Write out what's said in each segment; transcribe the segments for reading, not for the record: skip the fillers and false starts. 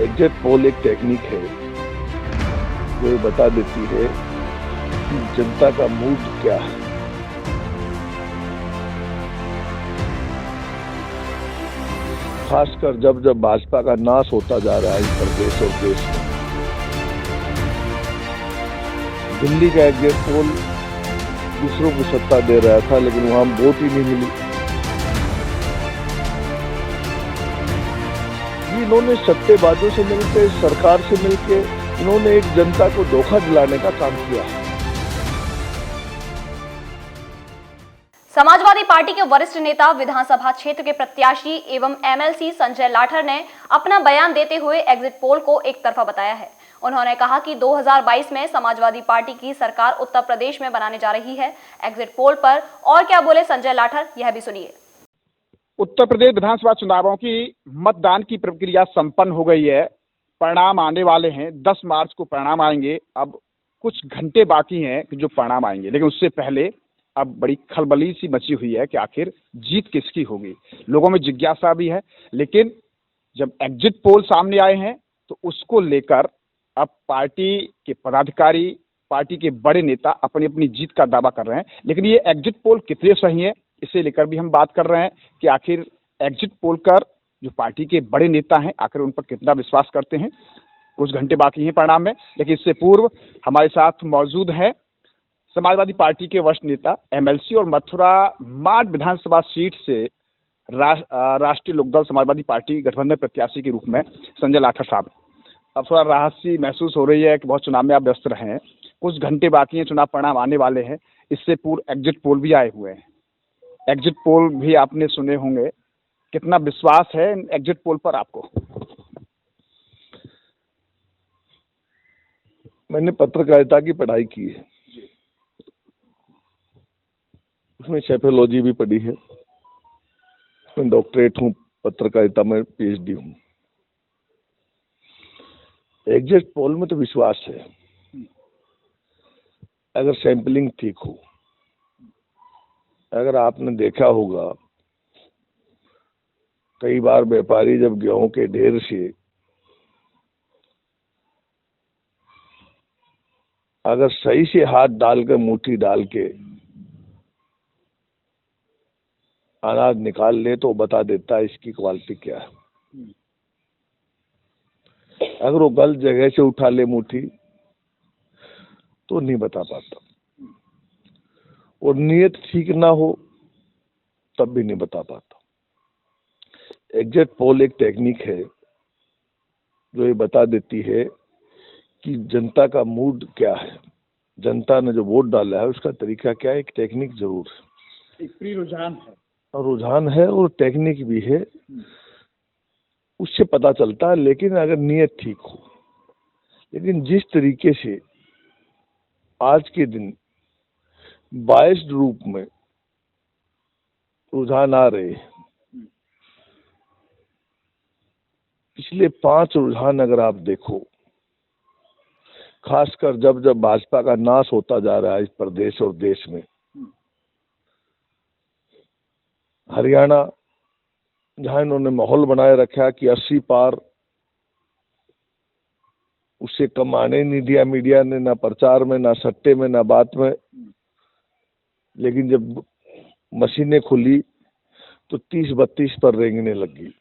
Exit poll एक technique है जो ये बता देती है कि जनता का मूड क्या है। खासकर जब जब भाजपा का नाश होता जा रहा है इस प्रदेश और देश में। दिल्ली का एग्जिट पोल दूसरों को सत्ता दे रहा था, लेकिन वहां वोट ही नहीं मिली। इन्होंने सत्तेबाजों से मिलकर, सरकार से मिलकर इन्होंने एक जनता को धोखा दिलाने का काम किया। समाजवादी पार्टी के वरिष्ठ नेता, विधानसभा क्षेत्र के प्रत्याशी एवं एमएलसी संजय लाठर ने अपना बयान देते हुए एग्जिट पोल को एक तरफा बताया है। उन्होंने कहा कि 2022 में समाजवादी पार्टी की सरकार उत्तर प्रदेश में बनाने जा रही है। एग्जिट पोल पर और क्या बोले संजय लाठर, यह भी सुनिए। उत्तर प्रदेश विधानसभा चुनावों की मतदान की प्रक्रिया संपन्न हो गई है। परिणाम आने वाले हैं। 10 मार्च को परिणाम आएंगे। अब कुछ घंटे बाकी हैं कि जो परिणाम आएंगे, लेकिन उससे पहले अब बड़ी खलबली सी मची हुई है कि आखिर जीत किसकी होगी। लोगों में जिज्ञासा भी है, लेकिन जब एग्जिट पोल सामने आए हैं तो उसको लेकर अब पार्टी के पदाधिकारी, पार्टी के बड़े नेता अपनी अपनी जीत का दावा कर रहे हैं। लेकिन ये एग्जिट पोल कितने सही है, इसे लेकर भी हम बात कर रहे हैं कि आखिर एग्जिट पोल कर जो पार्टी के बड़े नेता हैं आखिर उन पर कितना विश्वास करते हैं। कुछ घंटे बाकी हैं परिणाम में, लेकिन इससे पूर्व हमारे साथ मौजूद है समाजवादी पार्टी के वरिष्ठ नेता, एमएलसी और मथुरा माड विधानसभा सीट से राष्ट्रीय लोकदल समाजवादी पार्टी गठबंधन प्रत्याशी के रूप में संजय लाठर साहब। अब थोड़ा राहत सी महसूस हो रही है कि बहुत चुनाव में आप व्यस्त रहे हैं। कुछ घंटे बाकी हैं, चुनाव परिणाम आने वाले हैं। इससे पूर्व एग्जिट पोल भी आए हुए हैं। एग्जिट पोल भी आपने सुने होंगे। कितना विश्वास है एग्जिट पोल पर आपको? मैंने पत्रकारिता की पढ़ाई की है, उसमें सोशियोलॉजी भी पढ़ी है, उसमें डॉक्टरेट हूँ, पत्रकारिता में पीएचडी हूँ। एग्जिट पोल में तो विश्वास है अगर सैंपलिंग ठीक हो। अगर आपने देखा होगा कई बार व्यापारी जब गेहूं के ढेर से अगर सही से हाथ डालकर मुट्ठी डाल के अनाज निकाल ले तो बता देता है इसकी क्वालिटी क्या है। अगर वो गलत जगह से उठा ले मुट्ठी तो नहीं बता पाता, और नियत ठीक ना हो तब भी नहीं बता पाता। एग्जिट पोल एक टेक्निक है जो ये बता देती है कि जनता का मूड क्या है, जनता ने जो वोट डाला है उसका तरीका क्या है। एक टेक्निक जरूर है, एक प्री रुझान है, और रुझान है और टेक्निक भी है, उससे पता चलता है। लेकिन अगर नियत ठीक हो, लेकिन जिस तरीके से आज के दिन बायस्ड रूप में रुझान आ रहे, पिछले 5 रुझान अगर आप देखो, खासकर जब जब भाजपा का नाश होता जा रहा है इस प्रदेश और देश में। हरियाणा जहां इन्होंने माहौल बनाए रखा कि 80 पार, उससे कम आने नहीं दिया मीडिया ने, ना प्रचार में, ना सट्टे में, ना बात में। लेकिन जब मशीनें खुली तो 30-32 पर रेंगने लगी,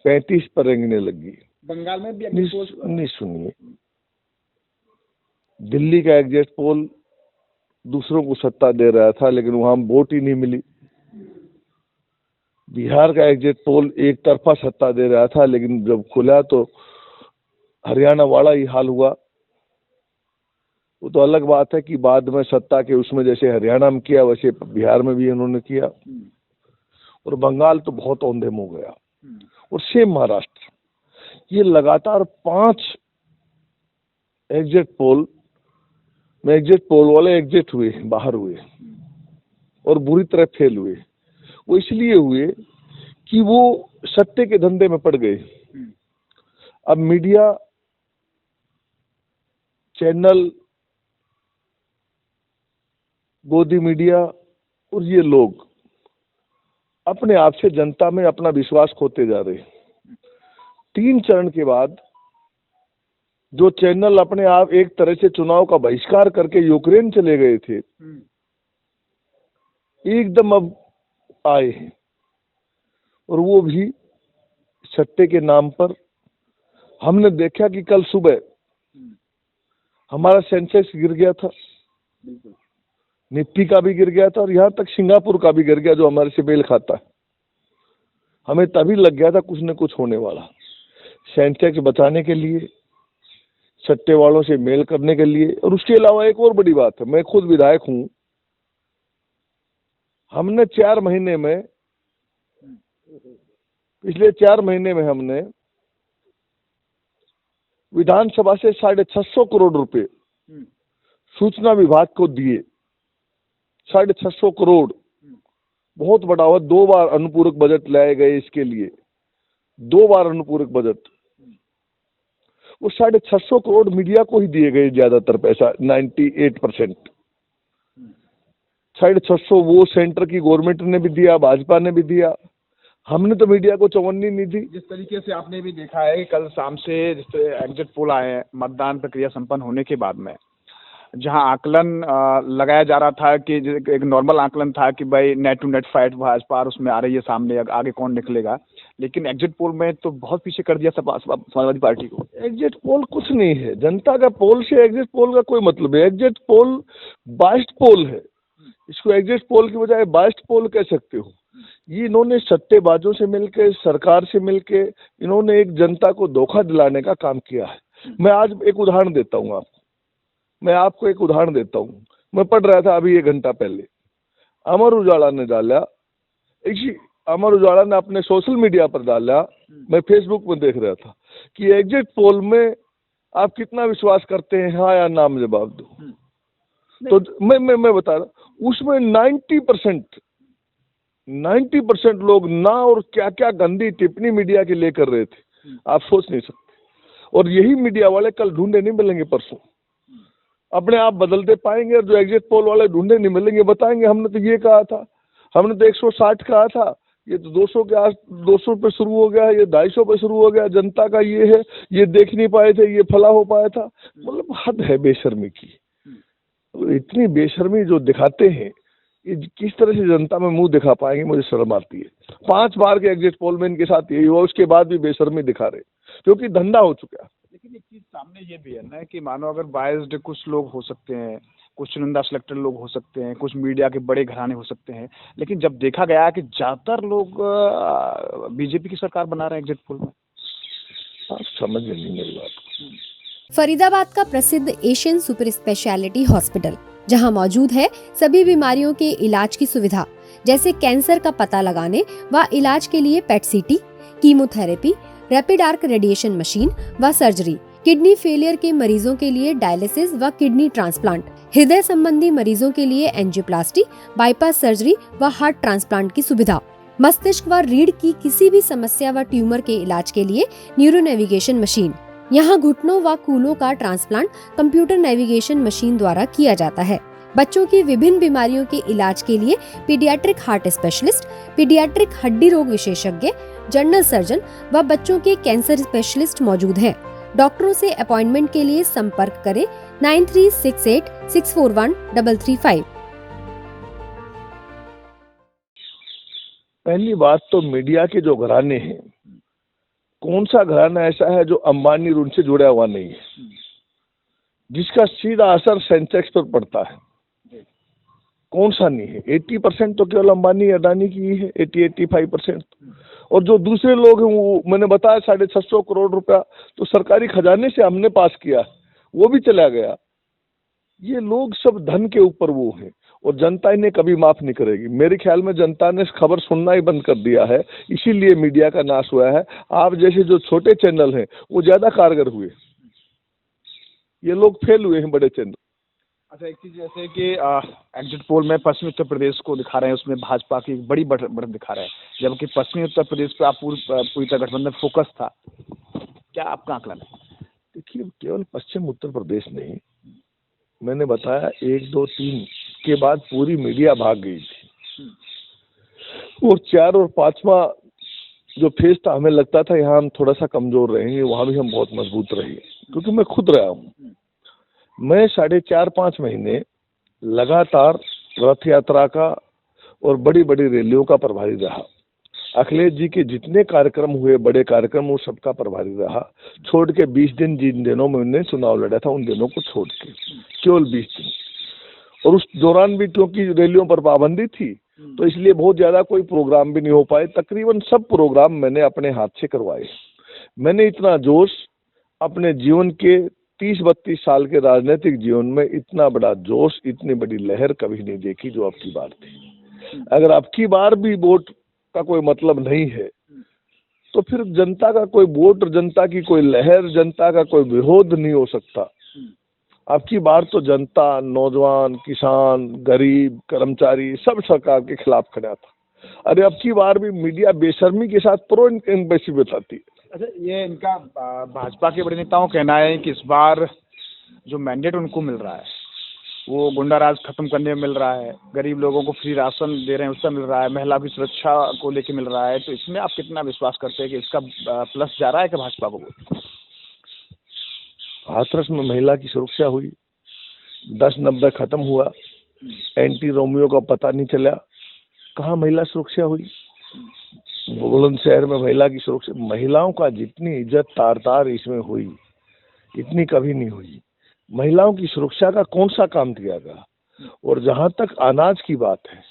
35 पर रेंगने लगी। बंगाल में भी नहीं सुनिए, दिल्ली का एग्जिट पोल दूसरों को सत्ता दे रहा था, लेकिन वहां वोट ही नहीं मिली। बिहार का एग्जिट पोल एक तरफा सत्ता दे रहा था, लेकिन जब खुला तो हरियाणा वाला ही हाल हुआ। वो तो अलग बात है कि बाद में सत्ता के उसमें जैसे हरियाणा में किया वैसे बिहार में भी उन्होंने किया, और बंगाल तो बहुत औंधे मुंह गया, और सेम महाराष्ट्र। ये लगातार 5 एग्जिट पोल में एग्जिट पोल वाले एग्जिट हुए, बाहर हुए और बुरी तरह फेल हुए। वो इसलिए हुए कि वो सत्ते के धंधे में पड़ गए। अब मीडिया, चैनल, गोदी मीडिया और ये लोग अपने आप से जनता में अपना विश्वास खोते जा रहे। 3 चरण के बाद जो चैनल अपने आप एक तरह से चुनाव का बहिष्कार करके यूक्रेन चले गए थे, एकदम अब आए हैं, और वो भी सट्टे के नाम पर। हमने देखा कि कल सुबह हमारा सेंसेक्स गिर गया था, निफ्टी का भी गिर गया था, और यहाँ तक सिंगापुर का भी गिर गया जो हमारे से मेल खाता है। हमें तभी लग गया था कुछ न कुछ होने वाला। सेंसेक्स बचाने के लिए, सट्टे वालों से मेल करने के लिए। और उसके अलावा एक और बड़ी बात है, मैं खुद विधायक हूं, हमने 4 महीने में, पिछले 4 महीने में हमने विधानसभा से 650 करोड़ रुपए सूचना विभाग को दिए। 650 करोड़ बहुत बड़ा हुआ। 2 बार अनुपूरक बजट लाए गए इसके लिए, 2 बार अनुपूरक बजट। वो 650 करोड़ मीडिया को ही दिए गए, ज्यादातर पैसा 98%। 650 वो सेंटर की गवर्नमेंट ने भी दिया, भाजपा ने भी दिया, हमने तो मीडिया को चौवन्नी नहीं दी। जिस तरीके से आपने भी देखा है कि कल शाम से जिस एग्जिट पोल आए हैं मतदान प्रक्रिया संपन्न होने के बाद में, जहां आकलन लगाया जा रहा था कि एक नॉर्मल आकलन था कि भाई net to net fight Bhajpa और उसमें आ रही है सामने, आगे कौन निकलेगा, लेकिन एग्जिट पोल में तो बहुत पीछे कर दिया समाजवादी पार्टी को। एग्जिट पोल कुछ नहीं है, जनता का पोल से एग्जिट पोल का कोई मतलब है। एग्जिट पोल बाइस्ड पोल है, इसको एग्जिट पोल की बजाय बाइस्ड पोल कह सकते हो। ये इन्होंने सट्टेबाजों से मिलके, सरकार से मिलके, इन्होंने एक जनता को धोखा दिलाने का काम किया है। मैं आज एक उदाहरण देता हूँ आपको, मैं आपको एक उदाहरण देता हूँ। मैं पढ़ रहा था अभी 1 घंटा पहले, अमर उजाला ने डाला, अमर उजाला ने अपने सोशल मीडिया पर डाला, मैं फेसबुक में देख रहा था कि एग्जिट पोल में आप कितना विश्वास करते हैं, हाँ या ना में जवाब दो। तो मैं बता रहा हूँ, उसमें 90% लोग ना और क्या क्या गंदी टिप्पणी मीडिया के लिए कर रहे थे, आप सोच नहीं सकते। और यही मीडिया वाले कल ढूंढे नहीं मिलेंगे, परसों अपने आप बदलते पाएंगे, और जो एग्जिट पोल वाले ढूंढे नहीं मिलेंगे बताएंगे हमने तो ये कहा था, हमने तो 160 कहा था, ये तो 200 पे शुरू हो गया है, ये 250 पे शुरू हो गया, जनता का ये है, ये देख नहीं पाए थे, ये फला हो पाया था। मतलब हद है बेशर्मी की। इतनी बेशर्मी जो दिखाते हैं, ये किस तरह से जनता में मुंह दिखा पाएंगे, मुझे शर्म आती है। 5 बार के एग्जिट पोल में इनके साथ यही हुआ, उसके बाद भी बेशर्मी दिखा रहे, क्योंकि धंधा हो चुका है। लेकिन एक चीज सामने ये भी है ना कि मानो अगर बायस्ड कुछ लोग हो सकते हैं, कुछ चुनिंदा सिलेक्टेड लोग हो सकते हैं, कुछ मीडिया के बड़े घराने हो सकते हैं, लेकिन जब देखा गया कि ज्यादातर लोग बीजेपी की सरकार बना रहे हैं एग्जिट पोल में, आप समझ नहीं मेरी बात। फरीदाबाद का प्रसिद्ध एशियन सुपर स्पेशलिटी हॉस्पिटल, जहां मौजूद है सभी बीमारियों के इलाज की सुविधा, जैसे कैंसर का पता लगाने व इलाज के लिए पेट सीटी, chemotherapy, rapid arc radiation machine व सर्जरी, किडनी फेलियर के मरीजों के लिए डायलिसिस व किडनी ट्रांसप्लांट, हृदय संबंधी मरीजों के लिए एंजियोप्लास्टी, बाईपास सर्जरी व हार्ट ट्रांसप्लांट की सुविधा, मस्तिष्क व रीढ़ की किसी भी समस्या व ट्यूमर के इलाज के लिए न्यूरो नेविगेशन मशीन। यहाँ घुटनों व कूलों का ट्रांसप्लांट कंप्यूटर नेविगेशन मशीन द्वारा किया जाता है। बच्चों की विभिन्न बीमारियों के इलाज के लिए पीडियाट्रिक हार्ट स्पेशलिस्ट, पीडियाट्रिक हड्डी रोग विशेषज्ञ, जनरल सर्जन व बच्चों के कैंसर स्पेशलिस्ट मौजूद हैं। डॉक्टरों से अपॉइंटमेंट के लिए संपर्क करें 9368641335। पहली बात तो मीडिया के जो घराने हैं, कौन सा घराना ऐसा है जो अंबानी रूल से जुड़ा हुआ नहीं है, जिसका सीधा असर सेंसेक्स पर पड़ता है? कौन सा नहीं है? 80% तो केवल अंबानी अडानी की ही है, 80-85%। और जो दूसरे लोग हैं, वो मैंने बताया 650 करोड़ रुपया तो सरकारी खजाने से हमने पास किया, वो भी चला गया। ये लोग सब धन के ऊपर वो हैं, और जनता इन्हें कभी माफ नहीं करेगी। मेरे ख्याल में जनता ने खबर सुनना ही बंद कर दिया है, इसीलिए मीडिया का नाश हुआ है। आप जैसे जो छोटे चैनल हैं वो ज्यादा कारगर हुए, ये लोग फेल हुए हैं, बड़े चैनल। अच्छा, एक चीज जैसे कि एग्जिट पोल में पश्चिमी उत्तर प्रदेश को दिखा रहे हैं, उसमें भाजपा की बड़ी बढ़त दिखा रहे हैं, जबकि पश्चिमी उत्तर प्रदेश पे आप पूरी तरह गठबंधन फोकस था। क्या आपका आकलन है? देखिए, केवल पश्चिम उत्तर प्रदेश नहीं, मैंने बताया 1, 2, 3 के बाद पूरी मीडिया भाग गई थी, और 4 और 5वां जो फेज था हमें लगता था यहाँ हम थोड़ा सा कमजोर रहेंगे, वहाँ भी हम बहुत मजबूत रहे, क्योंकि मैं खुद रहा हूँ। मैं 4.5-5 महीने लगातार रथ यात्रा का और बड़ी बड़ी रैलियों का प्रभारी रहा। अखिलेश जी के जितने कार्यक्रम हुए, बड़े कार्यक्रम, वो सबका प्रभारी रहा, छोड़ के 20 दिन जिन दिनों में उन्होंने चुनाव लड़ा था, उन दिनों को छोड़ के केवल 20 दिन। और उस दौरान भी क्योंकि रैलियों पर पाबंदी थी, तो इसलिए बहुत ज्यादा कोई प्रोग्राम भी नहीं हो पाए। तकरीबन सब प्रोग्राम मैंने अपने हाथ से करवाए। मैंने इतना जोश अपने जीवन के 30-32 साल के राजनीतिक जीवन में, इतना बड़ा जोश, इतनी बड़ी लहर कभी नहीं देखी जो अब की बार थी। अगर अब की बार भी वोट का कोई मतलब नहीं है, तो फिर जनता का कोई वोट, जनता की कोई लहर, जनता का कोई विरोध नहीं हो सकता। अब की बार तो जनता, नौजवान, किसान, गरीब, कर्मचारी सब सरकार के खिलाफ खड़ा था। अरे अब की बार भी मीडिया बेशर्मी के साथ प्रो एम्बेसी बताती है। अच्छा, ये इनका भाजपा के बड़े नेताओं का कहना है कि इस बार जो मैंडेट उनको मिल रहा है वो गुंडा राज खत्म करने में मिल रहा है, गरीब लोगों को फ्री राशन दे रहे हैं उससे मिल रहा है, महिला की सुरक्षा को लेके मिल रहा है। तो इसमें आप कितना विश्वास करते हैं कि इसका प्लस जा रहा है कि भाजपा को? हाथरस में महिला की सुरक्षा हुई, 10-90 खत्म हुआ, एंटी रोमियो का पता नहीं चला, कहाँ महिला सुरक्षा हुई? बुलंदशहर में महिला की सुरक्षा, महिलाओं का जितनी इज्जत तार इसमें हुई, इतनी कभी नहीं हुई। महिलाओं की सुरक्षा का कौन सा काम किया गया? और जहां तक अनाज की बात है,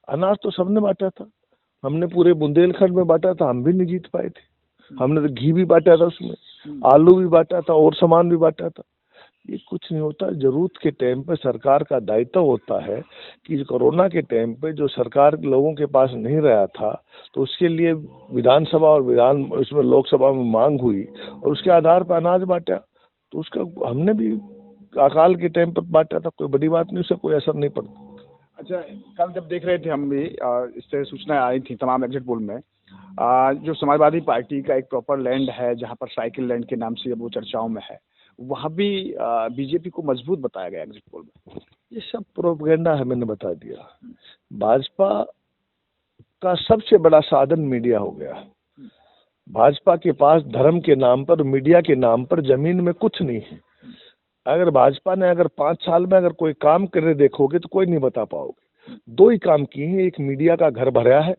अनाज तो सबने बांटा था, हमने पूरे बुंदेलखंड में बांटा था, हम भी नहीं जीत पाए थे। हमने तो घी भी बांटा था, उसमें आलू भी बांटा था और सामान भी बांटा था। ये कुछ नहीं होता। जरूरत के टाइम पे सरकार का दायित्व होता है कि कोरोना के टाइम पे जो सरकार लोगों के पास नहीं रहा था, तो उसके लिए विधानसभा और उसमें लोकसभा में मांग हुई और उसके आधार पर अनाज बांटा, तो उसका हमने भी अकाल के टाइम पर बांटा था। कोई बड़ी बात नहीं, उससे कोई असर नहीं पड़ता। अच्छा, कल जब देख रहे थे हम भी, इस तरह सूचनाएं आई थी तमाम एग्जिट पोल में, जो समाजवादी पार्टी का एक प्रॉपर लैंड है जहां पर साइकिल लैंड के नाम से वो चर्चाओं में है, वहां भी बीजेपी को मजबूत बताया गया एग्जिट पोल में। ये सब प्रोपेगेंडा है, मैंने बता दिया। भाजपा का सबसे बड़ा साधन मीडिया हो गया। भाजपा के पास धर्म के नाम पर, मीडिया के नाम पर जमीन में कुछ नहीं है। अगर भाजपा ने 5 साल में कोई काम करके देखोगे तो कोई नहीं बता पाओगे। 2 ही काम किए हैं, एक मीडिया का घर भरा है,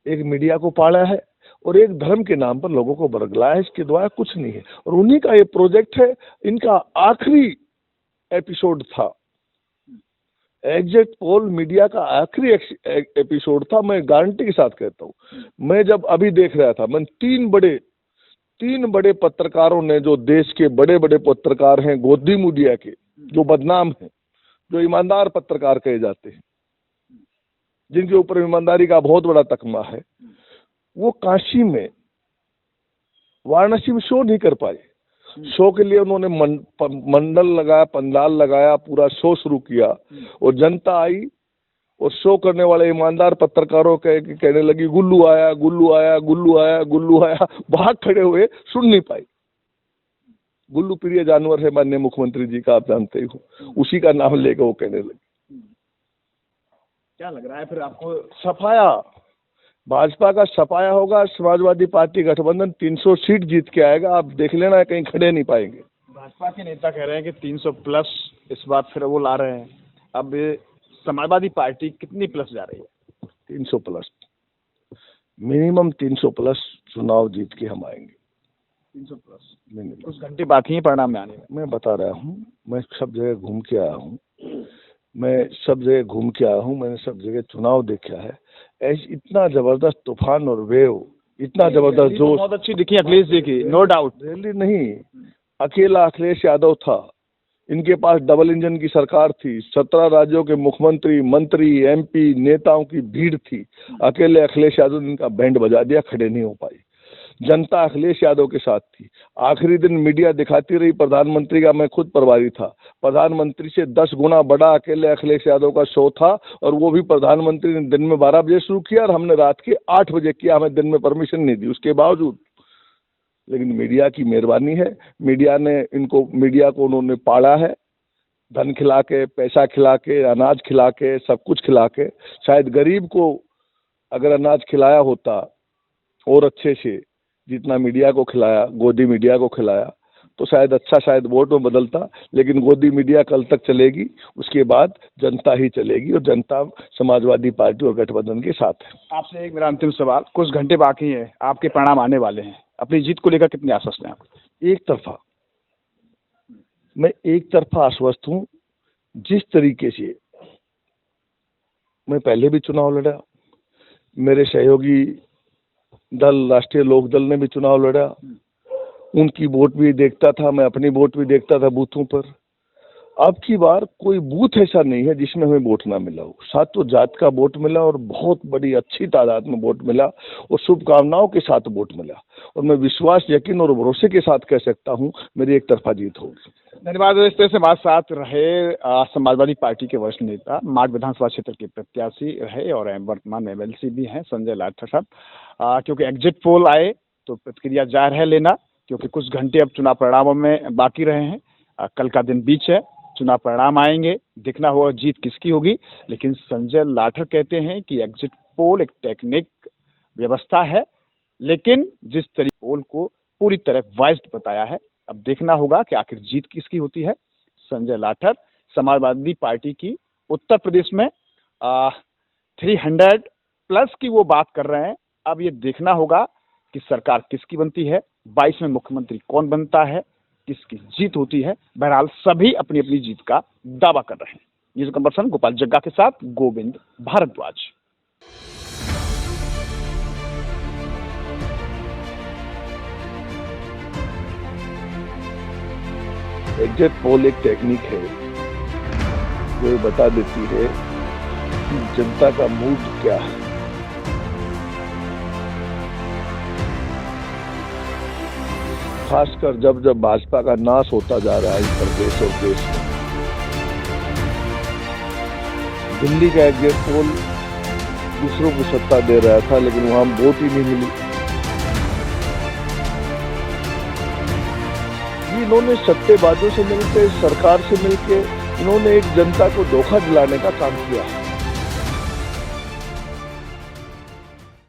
एक मीडिया को पाला है, और एक धर्म के नाम पर लोगों को बरगलाया है। इसके द्वारा कुछ नहीं है, और उन्हीं का ये प्रोजेक्ट है। इनका आखिरी एपिसोड था एग्जिट पोल, मीडिया का आखिरी एपिसोड था। मैं गारंटी के साथ कहता हूँ, मैं जब अभी देख रहा था, मैं 3 बड़े पत्रकारों ने, जो देश के बड़े बड़े पत्रकार हैं, गोदी मीडिया के, जो बदनाम हैं, जो ईमानदार पत्रकार कहे जाते हैं, जिनके ऊपर ईमानदारी का बहुत बड़ा तकमा है, वो काशी में, वाराणसी में शो नहीं कर पाए। शो के लिए उन्होंने मंडल लगाया, पंडाल लगाया, पूरा शो शुरू किया, और जनता आई और शो करने वाले ईमानदार पत्रकारों कहने लगी गुल्लू आया, गुल्लू आया, गुल्लू आया, गुल्लू आया। भाग खड़े हुए, सुन नहीं पाई। गुल्लू प्रिय जानवर है माननीय मुख्यमंत्री जी का, आप जानते ही हो, उसी का नाम लेकर वो कहने लगे। क्या लग रहा है फिर आपको? सफाया, भाजपा का सफाया होगा। समाजवादी पार्टी गठबंधन 300 सीट जीत के आएगा, आप देख लेना, कहीं खड़े नहीं पाएंगे। भाजपा के नेता कह रहे हैं कि 300 प्लस इस बार फिर वो ला रहे हैं। अब समाजवादी पार्टी कितनी प्लस जा रही है? 300 प्लस, मिनिमम 300 प्लस चुनाव जीत के हम आएंगे। 300 प्लस मिनिमम। कुछ घंटे बाकी हैं परिणाम में आने में। मैं बता रहा हूँ, मैं सब जगह घूम के आया हूँ, मैंने सब जगह चुनाव देखा है। ऐसी इतना जबरदस्त तूफान और वेव, इतना जबरदस्त जोश, बहुत अच्छी दिखी अखिलेश जी की, नो डाउट। रैली नहीं, अकेला अखिलेश यादव था। इनके पास डबल इंजन की सरकार थी, 17 राज्यों के मुख्यमंत्री, मंत्री, MP, नेताओं की भीड़ थी। अकेले अखिलेश यादव ने इनका बैंड बजा दिया, खड़े नहीं हो पाई। जनता अखिलेश यादव के साथ थी। आखिरी दिन मीडिया दिखाती रही, प्रधानमंत्री का मैं खुद प्रभारी था, प्रधानमंत्री से 10 गुना बड़ा अकेले अखिलेश यादव का शो था, और वो भी प्रधानमंत्री ने दिन में 12 बजे शुरू किया और हमने रात के 8 बजे किया। हमें दिन में परमिशन नहीं दी उसके बावजूद। लेकिन मीडिया की मेहरबानी है, मीडिया को उन्होंने पाला है, धन खिला के, पैसा खिला के, अनाज खिला के, सब कुछ खिला के। शायद गरीब को अगर अनाज खिलाया होता और अच्छे से जितना मीडिया को खिलाया, गोदी मीडिया को खिलाया, तो शायद अच्छा, शायद वोट में बदलता, लेकिन गोदी मीडिया कल तक चलेगी, उसके बाद जनता ही चलेगी और जनता समाजवादी पार्टी और गठबंधन के साथ है। आपसे एक मेरा अंतिम सवाल, कुछ घंटे बाकी है, आपके परिणाम आने वाले हैं, अपनी जीत को लेकर कितने आश्वस्त हैं आप? एक तरफा, मैं एक तरफा आश्वस्त हूँ। जिस तरीके से मैं पहले भी चुनाव लड़ा, मेरे सहयोगी दल राष्ट्रीय लोक दल ने भी चुनाव लड़ा, उनकी वोट भी देखता था, मैं अपनी वोट भी देखता था बूथों पर। अब की बार कोई बूथ ऐसा नहीं है जिसमें हमें वोट ना मिला हो। सातों जात का वोट मिला और बहुत बड़ी अच्छी तादाद में वोट मिला और शुभकामनाओं के साथ वोट मिला, और मैं विश्वास, यकीन और भरोसे के साथ कह सकता हूं मेरी एक तरफा जीत होगी। धन्यवाद। इस तरह से हमारे साथ रहे समाजवादी पार्टी के वरिष्ठ नेता, माड विधानसभा क्षेत्र के प्रत्याशी रहे और वर्तमान MLC भी हैं संजय लाठर साहब। क्योंकि एग्जिट पोल आए तो प्रतिक्रिया जाहिर है लेना, क्योंकि कुछ घंटे अब चुनाव परिणामों में बाकी रहे हैं। कल का दिन बीच है, चुनाव परिणाम आएंगे, देखना होगा जीत किसकी होगी। लेकिन संजय लाठर कहते हैं कि एग्जिट पोल एक टेक्निक व्यवस्था है, लेकिन जिस तरीके पोल को पूरी तरह वाइज्ड बताया है, अब देखना होगा कि आखिर जीत किसकी होती है। संजय लाठर समाजवादी पार्टी की उत्तर प्रदेश में 300+ की वो बात कर रहे हैं। अब ये देखना होगा कि सरकार किसकी बनती है, 22 में मुख्यमंत्री कौन बनता है, किसकी जीत होती है। बहरहाल सभी अपनी अपनी जीत का दावा कर रहे हैं। न्यूज़ कंपर्सन गोपाल जग्गा के साथ गोविंद भारद्वाज। एग्जिट पोल एक टेक्निक है जो ये बता देती है कि जनता का मूड क्या है। खासकर जब जब भाजपा का नाश होता जा रहा है इस प्रदेश और देश में। दिल्ली का एग्जिट पोल दूसरों को सत्ता दे रहा था, लेकिन वहां वोट ही नहीं मिली। इन्होंने सट्टेबाजों से मिलकर, सरकार से मिलकर इन्होंने एक जनता को धोखा दिलाने का काम किया है।